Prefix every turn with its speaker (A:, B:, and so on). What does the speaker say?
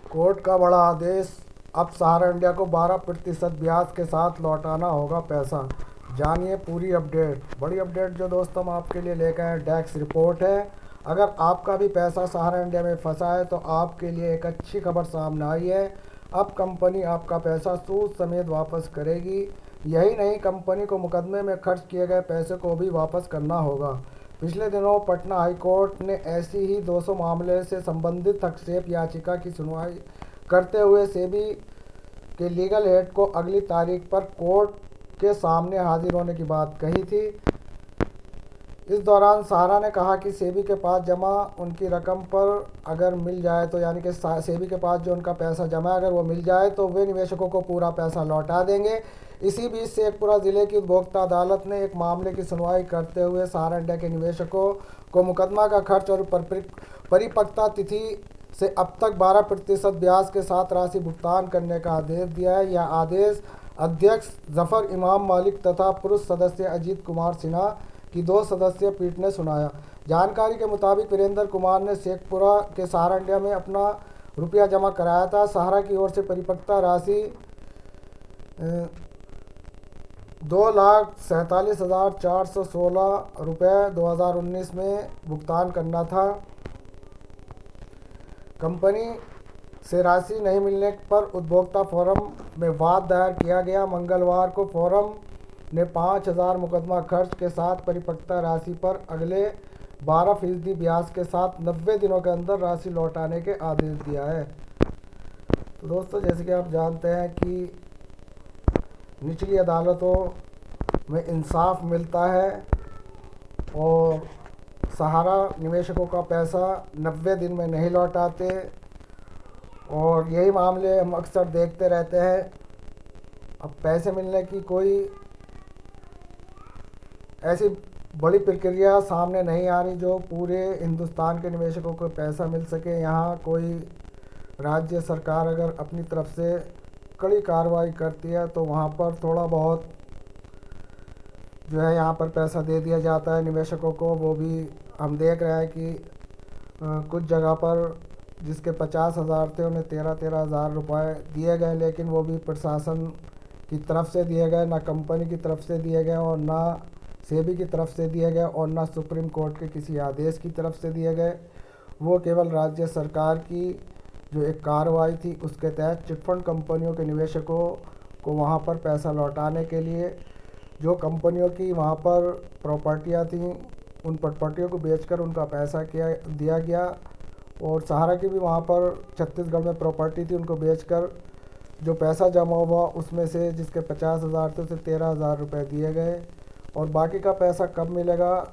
A: Court का बड़ा आदेश। अब सहारा इंडिया को 12% ब्याज के साथ लौटाना होगा पैसा। जानिए पूरी अपडेट। बड़ी अपडेट जो दोस्तों हम आपके लिए लेकर आए डेस्क रिपोर्ट है। अगर आपका भी पैसा सहारा इंडिया में फंसा है तो आपके लिए एक अच्छी खबर सामने आई है। अब कंपनी आपका पैसा सूद समेत वापस करेगी। यही नहीं, कंपनी को मुकदमे में खर्च किए गए पैसे को भी वापस करना होगा। पिछले दिनों पटना हाई कोर्ट ने ऐसी ही 200 मामले से संबंधित हस्तक्षेप याचिका की सुनवाई करते हुए सेबी के लीगल हेड को अगली तारीख पर कोर्ट के सामने हाजिर होने की बात कही थी। इस दौरान सहारा ने कहा कि सेबी के पास जमा उनकी रकम पर अगर मिल जाए तो यानी कि सेबी के पास जो उनका पैसा जमा है अगर वो मिल जाए तो वे निवेशकों को पूरा पैसा लौटा देंगे। इसी बीच शेखपुरा जिले की उपभोक्ता अदालत ने एक मामले की सुनवाई करते हुए सहारा इंडिया के निवेशकों को मुकदमा का खर्च और परिपक्वता तिथि से अब तक 12% ब्याज के साथ राशि भुगतान करने का आदेश दिया है। यह आदेश अध्यक्ष जफर इमाम मालिक तथा पुरुष सदस्य अजीत कुमार सिन्हा की 2 सदस्यीय पीठ ने सुनाया। जानकारी के मुताबिक वीरेंद्र कुमार ने शेखपुरा के सहारा इंडिया में अपना रुपया जमा कराया था। सहारा की ओर से परिपक्वता राशि 2,47,416 रुपये 2019 में भुगतान करना था। कंपनी से राशि नहीं मिलने पर उपभोक्ता फोरम में वाद दायर किया गया। मंगलवार को फोरम ने 5,000 मुकदमा खर्च के साथ परिपक्वता राशि पर अगले 12% ब्याज के साथ 90 दिनों के अंदर राशि लौटाने के आदेश दिया है। तो दोस्तों, जैसे कि आप जानते हैं कि निचली अदालतों में इंसाफ मिलता है और सहारा निवेशकों का पैसा 90 दिन में नहीं लौटाते और यही मामले हम अक्सर देखते रहते हैं। अब पैसे मिलने की कोई ऐसी बड़ी प्रक्रिया सामने नहीं आ रही जो पूरे हिंदुस्तान के निवेशकों को पैसा मिल सके। यहाँ कोई राज्य सरकार अगर अपनी तरफ से कड़ी कार्रवाई करती है तो वहाँ पर थोड़ा बहुत जो है यहाँ पर पैसा दे दिया जाता है निवेशकों को। वो भी हम देख रहे हैं कि कुछ जगह पर जिसके 50,000 थे उन्हें 13,000 रुपये दिए गए, लेकिन वो भी प्रशासन की तरफ से दिए गए, ना कंपनी की तरफ से दिए गए और ना सेबी की तरफ से दिए गए और ना सुप्रीम कोर्ट के किसी आदेश की तरफ से दिए गए। वो केवल राज्य सरकार की जो एक कार्रवाई थी उसके तहत चिटफंड कंपनियों के निवेशकों को वहाँ पर पैसा लौटाने के लिए जो कंपनियों की वहाँ पर प्रॉपर्टियाँ थीं उन प्रॉपर्टियों को बेचकर उनका पैसा दिया गया। और सहारा की भी वहाँ पर छत्तीसगढ़ में प्रॉपर्टी थी, उनको बेचकर जो पैसा जमा हुआ उसमें से जिसके 50,000 थे उसे 13,000 रुपये दिए गए। और बाकी का पैसा कब मिलेगा